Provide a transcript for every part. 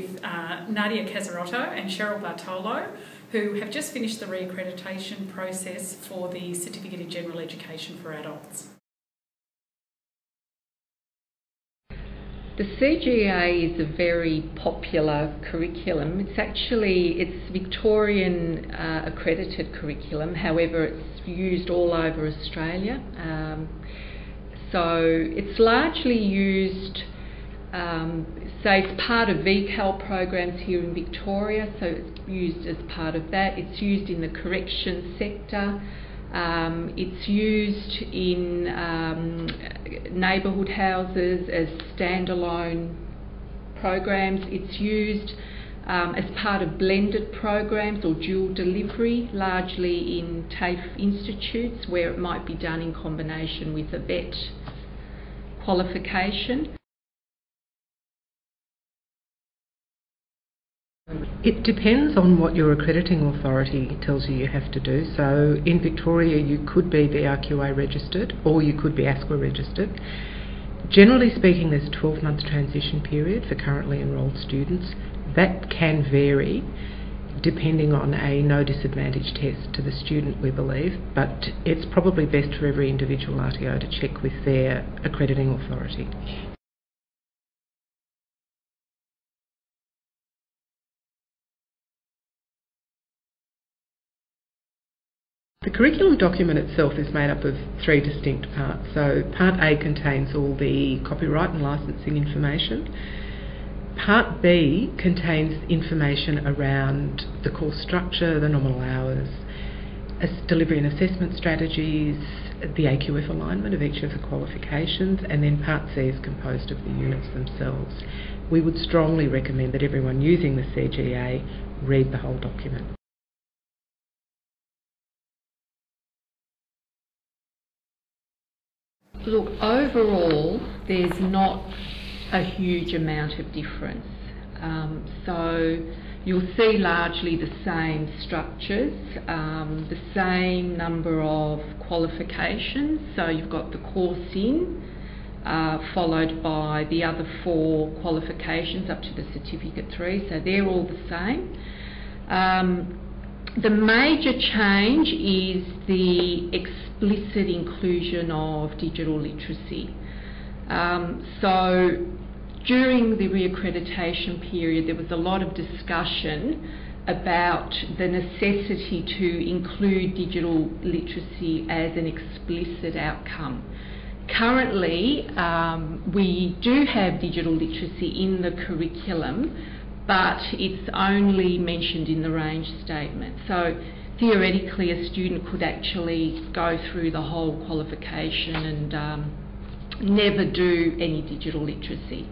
with Nadia Casarotto and Cheryl Bartolo, who have just finished the reaccreditation process for the Certificate in General Education for Adults. The CGEA is a very popular curriculum. It's Victorian accredited curriculum, however it's used all over Australia. So it's largely used, say, as part of VCAL programs here in Victoria, so it's used as part of that. It's used in the corrections sector. It's used in neighbourhood houses as standalone programs. It's used as part of blended programs or dual delivery, largely in TAFE institutes where it might be done in combination with a vet qualification. It depends on what your accrediting authority tells you have to do. So in Victoria you could be VRQA registered or you could be ASQA registered. Generally speaking, there's a 12-month transition period for currently enrolled students. That can vary depending on a no disadvantage test to the student, we believe, but it's probably best for every individual RTO to check with their accrediting authority. The curriculum document itself is made up of 3 distinct parts. So Part A contains all the copyright and licensing information. Part B contains information around the course structure, the nominal hours, delivery and assessment strategies, the AQF alignment of each of the qualifications, and then Part C is composed of the units themselves. We would strongly recommend that everyone using the CGEA read the whole document. Look, overall, there's not a huge amount of difference. So you'll see largely the same structures, the same number of qualifications. So you've got the course in, followed by the other 4 qualifications up to the Certificate 3, so they're all the same. The major change is the explicit inclusion of digital literacy. So during the reaccreditation period, there was a lot of discussion about the necessity to include digital literacy as an explicit outcome. Currently, we do have digital literacy in the curriculum, but it's only mentioned in the range statement. So theoretically, a student could actually go through the whole qualification and never do any digital literacy.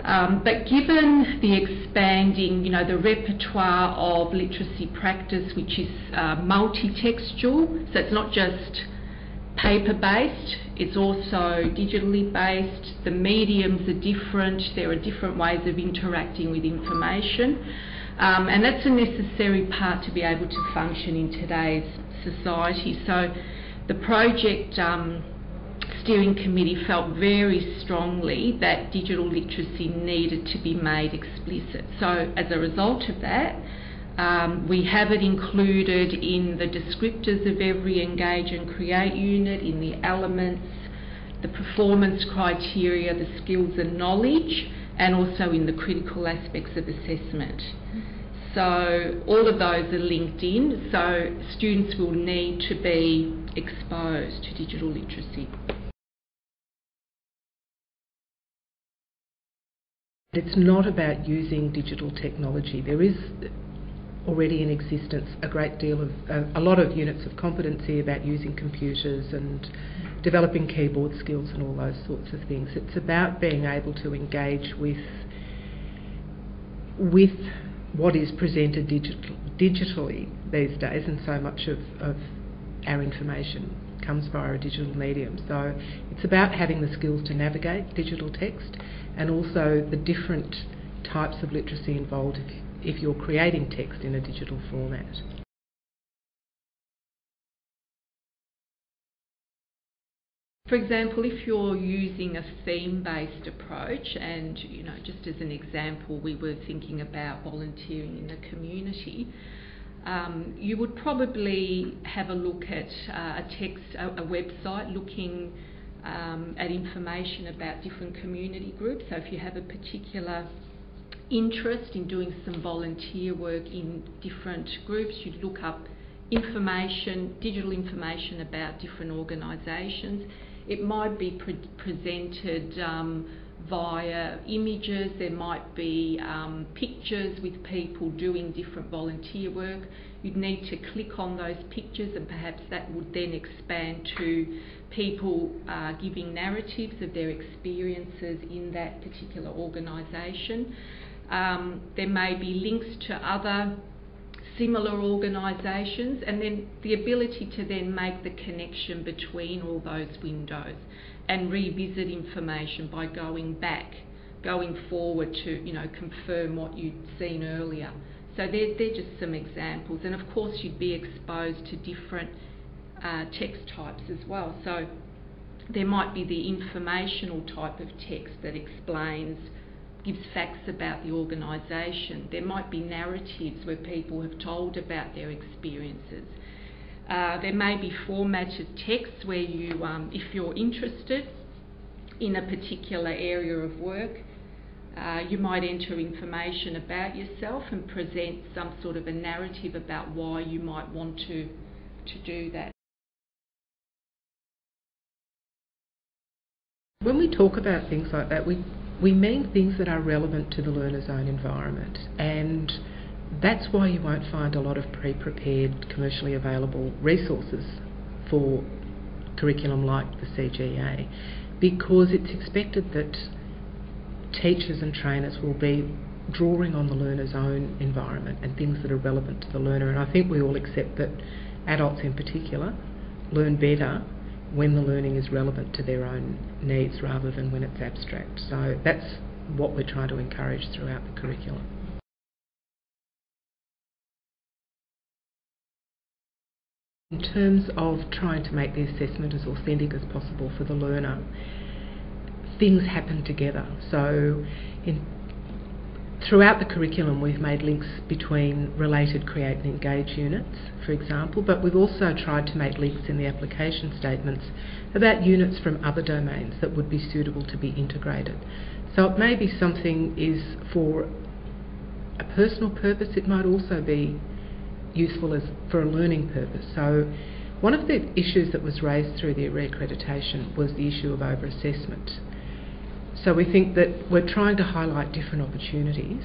But given the expanding, the repertoire of literacy practice, which is multi-textual, so it's not just paper-based, it's also digitally based, the mediums are different, there are different ways of interacting with information, and that's a necessary part to be able to function in today's society. So the project steering committee felt very strongly that digital literacy needed to be made explicit. So as a result of that, we have it included in the descriptors of every engage and create unit, in the elements, the performance criteria, the skills and knowledge, and also in the critical aspects of assessment. So all of those are linked in, so students will need to be exposed to digital literacy. It's not about using digital technology. There is already in existence a lot of units of competency about using computers and developing keyboard skills and all those sorts of things. It's about being able to engage with what is presented digitally these days, and so much of our information comes via a digital medium. So it's about having the skills to navigate digital text, and also the different types of literacy involved if you're creating text in a digital format. For example, if you're using a theme-based approach, and just as an example, we were thinking about volunteering in the community, you would probably have a look at a website looking at information about different community groups. So if you have a particular interest in doing some volunteer work in different groups, you'd look up digital information about different organisations. It might be presented via images, there might be pictures with people doing different volunteer work. You'd need to click on those pictures, and perhaps that would then expand to people giving narratives of their experiences in that particular organisation. There may be links to other similar organisations, and then the ability to then make the connection between all those windows and revisit information by going forward to confirm what you'd seen earlier. So they're just some examples, and of course you'd be exposed to different text types as well. So there might be the informational type of text that gives facts about the organisation. There might be narratives where people have told about their experiences. There may be formatted text where you, if you're interested in a particular area of work, you might enter information about yourself and present some sort of a narrative about why you might want to do that. When we talk about things like that, we mean things that are relevant to the learner's own environment, and that's why you won't find a lot of pre-prepared, commercially available resources for curriculum like the CGEA, because it's expected that teachers and trainers will be drawing on the learner's own environment and things that are relevant to the learner. And I think we all accept that adults in particular learn better when the learning is relevant to their own needs rather than when it's abstract. So that's what we're trying to encourage throughout the curriculum. In terms of trying to make the assessment as authentic as possible for the learner, things happen together. So throughout the curriculum we've made links between related create and engage units, for example, but we've also tried to make links in the application statements about units from other domains that would be suitable to be integrated. So it may be something is for a personal purpose, it might also be useful as for a learning purpose. So one of the issues that was raised through the reaccreditation was the issue of over-assessment. So we think that we're trying to highlight different opportunities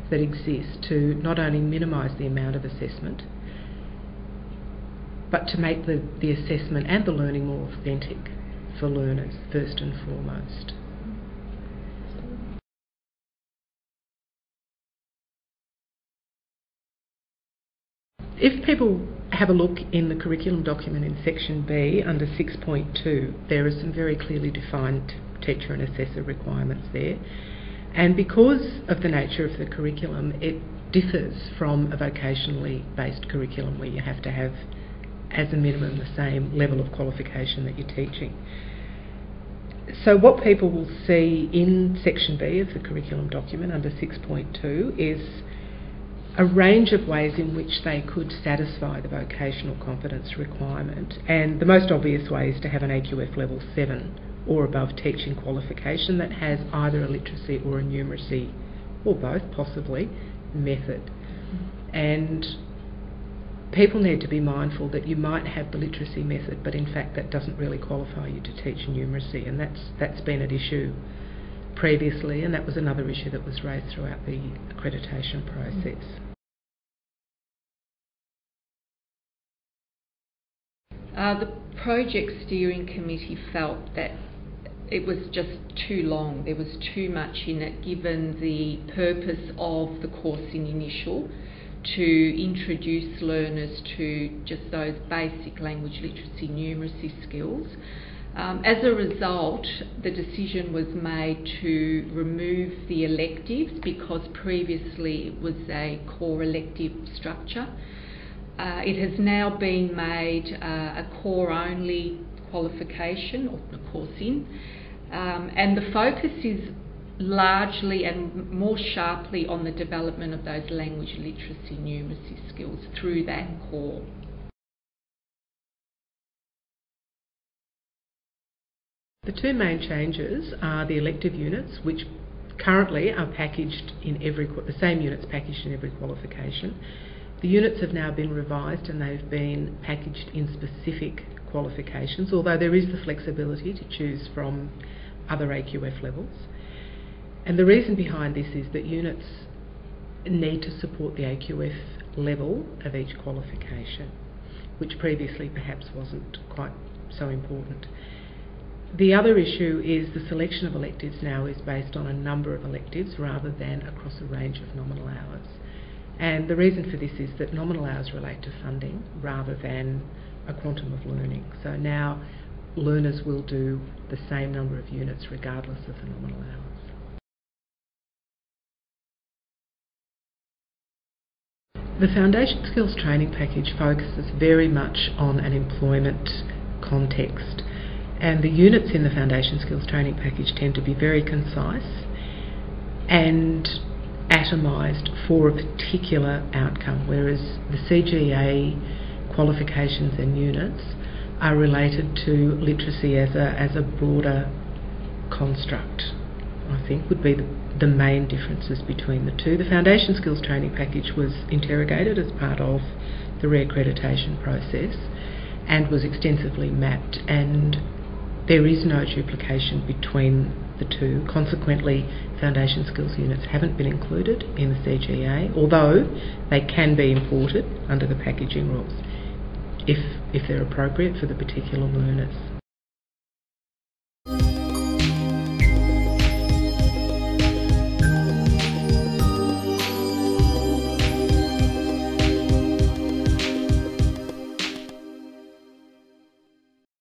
that exist to not only minimise the amount of assessment, but to make the assessment and the learning more authentic for learners first and foremost. If people have a look in the curriculum document in section B under 6.2, there are some very clearly defined teacher and assessor requirements there, and because of the nature of the curriculum it differs from a vocationally based curriculum where you have to have as a minimum the same level of qualification that you're teaching. So what people will see in section B of the curriculum document under 6.2 is a range of ways in which they could satisfy the vocational competence requirement, and the most obvious way is to have an AQF level 7 or above teaching qualification that has either a literacy or a numeracy, or both possibly, method. And people need to be mindful that you might have the literacy method, but in fact that doesn't really qualify you to teach numeracy, and that's been an issue previously, and that was another issue that was raised throughout the accreditation process. The project steering committee felt that it was just too long. There was too much in it, given the purpose of the course in initial, to introduce learners to just those basic language literacy numeracy skills. As a result, the decision was made to remove the electives because previously it was a core elective structure. It has now been made a core-only qualification or the course in, and the focus is largely and more sharply on the development of those language literacy numeracy skills through that core. The two main changes are the elective units, which currently are packaged in the same units packaged in every qualification. The units have now been revised and they've been packaged in specific qualifications, although there is the flexibility to choose from other AQF levels. And the reason behind this is that units need to support the AQF level of each qualification, which previously perhaps wasn't quite so important. The other issue is the selection of electives now is based on a number of electives rather than across a range of nominal hours. And the reason for this is that nominal hours relate to funding rather than a quantum of learning. So now learners will do the same number of units regardless of the nominal hours. The Foundation Skills Training Package focuses very much on an employment context, and the units in the Foundation Skills Training Package tend to be very concise and atomised for a particular outcome, whereas the CGEA qualifications and units are related to literacy as a broader construct, I think would be the main differences between the two. The Foundation Skills Training Package was interrogated as part of the reaccreditation process and was extensively mapped, and there is no duplication between the two. Consequently, Foundation Skills units haven't been included in the CGEA, although they can be imported under the packaging rules if they're appropriate for the particular learners.